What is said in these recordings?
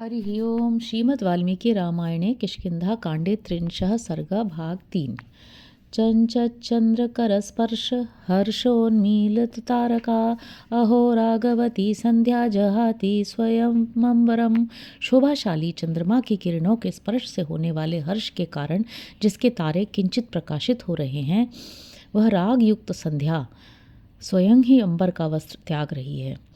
हरिः ओं श्रीमद्वाल्मीकिरामायणे किष्किन्धाकाण्डे 30 सर्गः भाग 3। चञ्चच्चन्द्रकरस्पर्श हर्षोन्मीलिततारका अहो राघवती संध्या जहाति स्वयंवरम। शोभाशाली चंद्रमा की किरणों के स्पर्श से होने वाले हर्ष के कारण जिसके तारे किंचित प्रकाशित हो रहे हैं, वह राग युक्त संध्या स्वयं ही अंबर का वस्त्र त्याग रही है।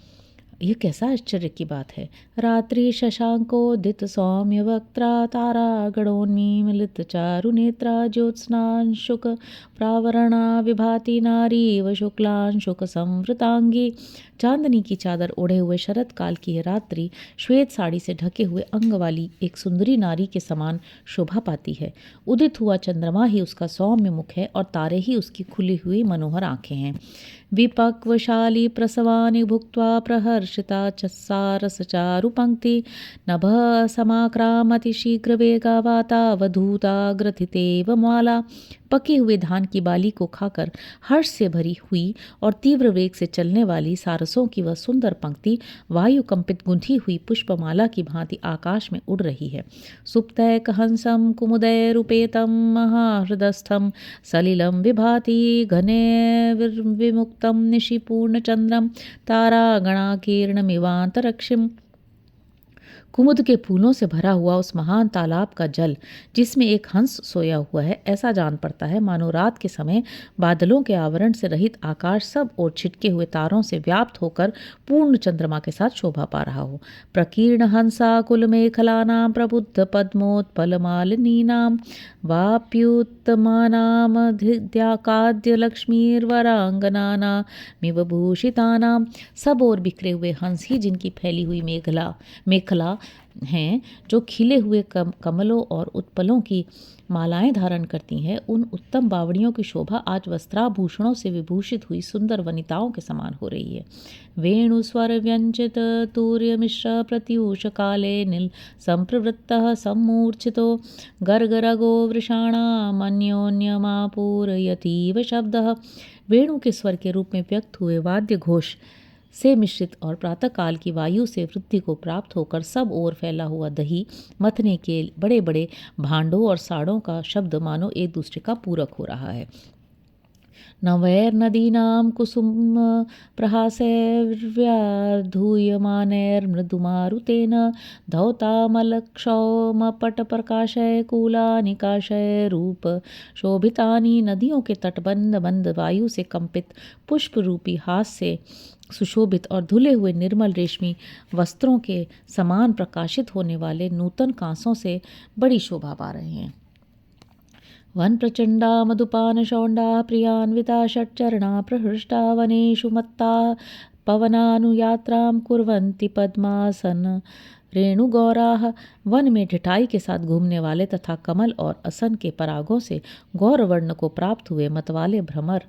यह कैसा आश्चर्य की बात है। रात्रि शशांकोदित सौम्य वक्त्रा तारा गणोन्मीलित चारु नेत्रा ज्योत्स्नांशुक प्रावरणा विभाति नारीव शुक्लांशुक संवृतांगी। चांदनी की चादर ओढ़े हुए शरत काल की यह रात्रि श्वेत साड़ी से ढके हुए अंग वाली एक सुंदरी नारी के समान शोभा पाती है। उदित हुआ चंद्रमा ही उसका सौम्य मुख है और तारे ही उसकी खुली हुई मनोहर आंखें हैं। विपक्वशाली प्रसवानि भुक्त्वा प्रहर्षिता चस्सारस चारु पंक्ति नभ समाक्रामति शीघ्र वेगा वातावधूता ग्रथितेव माला। पके हुए धान की बाली को खाकर हर्ष से भरी हुई और तीव्र वेग से चलने वाली सारसों की वह सुंदर पंक्ति वायु कंपित गुंथी हुई पुष्पमाला की भांति आकाश में उड़ रही है। सुप्तैक हंसम कुमुदय रूपेतम महाहृदस्थम सलिलम विभाति घने विमुक्तम निशिपूर्ण चंद्रम तारागणाकीर्णमिवांतरिक्षिम। कुमुद के फूलों से भरा हुआ उस महान तालाब का जल जिसमें एक हंस सोया हुआ है, ऐसा जान पड़ता है मानो रात के समय बादलों के आवरण से रहित आकाश सब ओर छिटके हुए तारों से व्याप्त होकर पूर्ण चंद्रमा के साथ शोभा पा रहा हो। प्रकीर्ण हंसा कुल मेखलानां प्रबुद्ध पद्मोत्पल मालिनीनां वाप्युत्तमानामधिद्याकाद्य लक्ष्मीर्वरांगनानामिव भूषितानां। सब ओर बिखरे हुए हंस ही जिनकी फैली हुई मेखला हैं, जो खिले हुए कमलों और उत्पलों की मालाएं धारण करती हैं, उन उत्तम बावड़ियों की शोभा आज वस्त्राभूषणों से विभूषित हुई सुंदर वनिताओं के समान हो रही है। वेणु स्वर व्यंजित तूर्य मिश्र प्रत्यूष काले नील संप्रवृत्तः सम्मूर्छितो गर्गरगो वृषाणाम् अन्योन्यमापूरयतीव शब्दः। वेणु के स्वर के रूप में व्यक्त हुए वाद्य घोष से मिश्रित और प्रातःकाल की वायु से वृद्धि को प्राप्त होकर सब ओर फैला हुआ दही मथने के बड़े बड़े भांडों और साड़ों का शब्द मानो एक दूसरे का पूरक हो रहा है। नवैर्नदीनां कुसुम प्रहासैर्व्याधूयमानैर्मृदुमारुतेन धौतामलक्षौमपटप्रकाशय कूलानिकाशय रूप शोभितानि। नदियों के तटबंध बंद वायु से कंपित पुष्प रूपी हास से सुशोभित और धुले हुए निर्मल रेशमी वस्त्रों के समान प्रकाशित होने वाले नूतन कांसों से बड़ी शोभा पा रहे हैं। वन प्रचंडा मधुपान शौंडा प्रियान्विता षट्चरणा प्रहृष्टा वनेषु मत्ता पवनानुयात्रां कुर्वन्ति पद्मासन रेणुगौराः। वन में ढिठाई के साथ घूमने वाले तथा कमल और असन के परागों से गौरवर्ण को प्राप्त हुए मतवाले भ्रमर,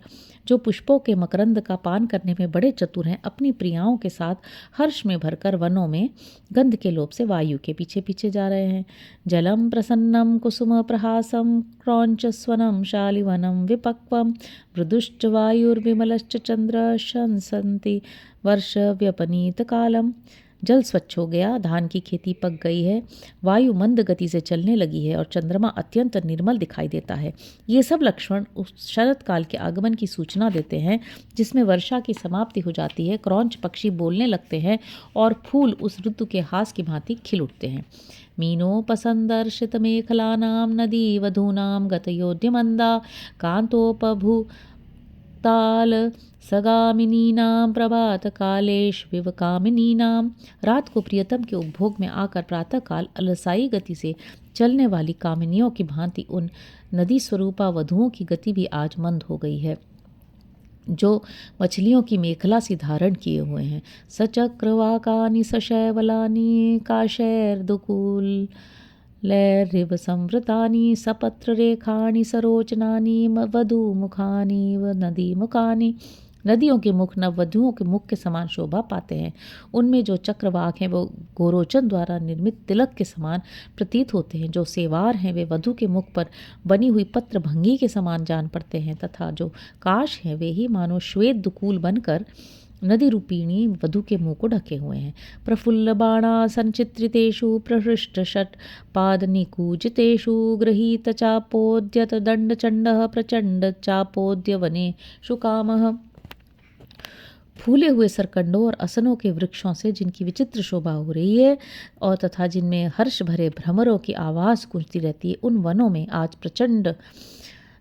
जो पुष्पों के मकरंद का पान करने में बड़े चतुर हैं, अपनी प्रियाओं के साथ हर्ष में भरकर वनों में गंध के लोभ से वायु के पीछे पीछे जा रहे हैं। जलम प्रसन्नम कुसुम प्रहासम क्रौंच स्वनम शालिवनम विपक्वम मृदुश्च वायुर्विमलश्च चंद्र शंसन्ति वर्ष व्यपनीत कालम। जल स्वच्छ हो गया, धान की खेती पक गई है, वायु मंद गति से चलने लगी है और चंद्रमा अत्यंत निर्मल दिखाई देता है। ये सब लक्षण उस शरद काल के आगमन की सूचना देते हैं जिसमें वर्षा की समाप्ति हो जाती है, क्रौंच पक्षी बोलने लगते हैं और फूल उस ऋतु के हास की भांति खिल उठते हैं। मीनोपसंदर्शित मेखलानां नदी वधूनां गतयोद्यमंदा कांतोपभू ताल सगामिनीनां प्रभात कालेष्विव कामिनीनां। रात को प्रियतम के उपभोग में आकर प्रातःकाल अलसाई गति से चलने वाली कामिनियों की भांति उन नदी स्वरूपा वधुओं की गति भी आज मंद हो गई है, जो मछलियों की मेखला सी धारण किए हुए हैं। सचक्रवाकानि सशैवलानि काशैर्दुकूल लैरिव संवृतानि सपत्ररेखाणि सरोचनानि वधूमुखानि व नदीमुखानि। नदियों के मुख नववधुओं के मुख के समान शोभा पाते हैं। उनमें जो चक्रवाक हैं वो गोरोचन द्वारा निर्मित तिलक के समान प्रतीत होते हैं। जो सेवार हैं वे वधु के मुख पर बनी हुई पत्रभंगी के समान जान पड़ते हैं, तथा जो काश हैं वे ही मानो श्वेत दुकूल बनकर नदी रूपिणी वधु के मुंह को ढके हुए हैं। प्रफुल्ल बाणा संचित्रितेषु प्रहृष्ट षट पाद निकूजितेषु गृहीत चापोद्यत दंड चंड प्रचंड चापोद्य वने शुकामः। फूले हुए सरकंडों और असनों के वृक्षों से जिनकी विचित्र शोभा हो रही है और तथा जिनमें हर्ष भरे भ्रमरों की आवाज़ गूंजती रहती है, उन वनों में आज प्रचंड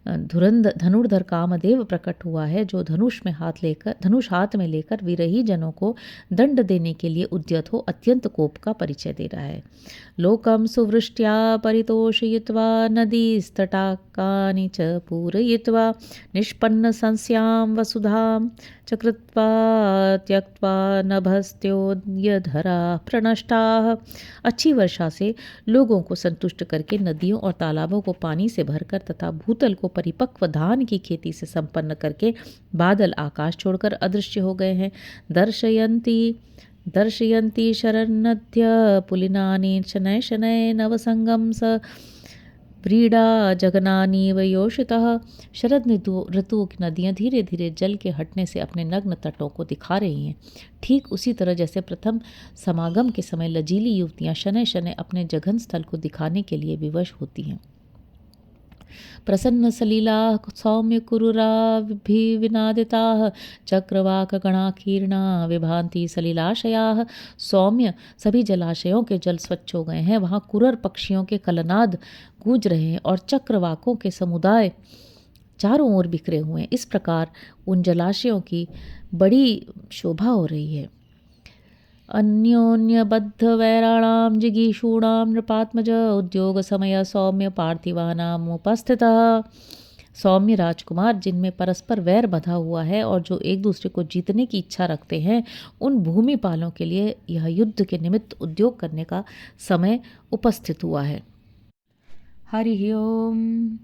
धनुर्धर कामदेव प्रकट हुआ है, जो धनुष हाथ में लेकर विरही जनों को दंड देने के लिए उद्यत हो अत्यंत कोप का परिचय दे रहा है। लोकम सुवृष्ट्या परितोषयित्वा नदीस्तटाकानि च पूरयित्वा निष्पन्न संस्यां वसुधां च कृत्वा त्यक्त्वा नभस्त्योद्यधरा प्रनष्टाः। अच्छी वर्षा से लोगों को संतुष्ट करके नदियों और तालाबों को पानी से भरकर तथा भूतल को परिपक्व धान की खेती से संपन्न करके बादल आकाश छोड़कर अदृश्य हो गए हैं। दर्शयन्ती शरन्नद्य पुलिनानि शनय शनय नवसंगम स व्रीडा जगनानीव योषितः। शरद ऋतु की नदियाँ धीरे धीरे जल के हटने से अपने नग्न तटों को दिखा रही हैं, ठीक उसी तरह जैसे प्रथम समागम के समय लजीली युवतियाँ शनय शनय अपने जघन स्थल को दिखाने के लिए विवश होती हैं। प्रसन्न सलीला सौम्य कुरुराभिविनादिताः चक्रवाकगणाकीर्णा विभान्ति सलिलाशयाः। सौम्य सभी जलाशयों के जल स्वच्छ हो गए हैं, वहाँ कुरर पक्षियों के कलनाद गूंज रहे हैं और चक्रवाकों के समुदाय चारों ओर बिखरे हुए हैं। इस प्रकार उन जलाशयों की बड़ी शोभा हो रही है। अन्योन्यबद्ध वैराणां जिगीषूणां नृपात्मज उद्योग समय सौम्य पार्थिवानामुपस्थितः। सौम्य राजकुमार जिनमें परस्पर वैर बंधा हुआ है और जो एक दूसरे को जीतने की इच्छा रखते हैं, उन भूमिपालों के लिए यह युद्ध के निमित्त उद्योग करने का समय उपस्थित हुआ है। हरि ओम।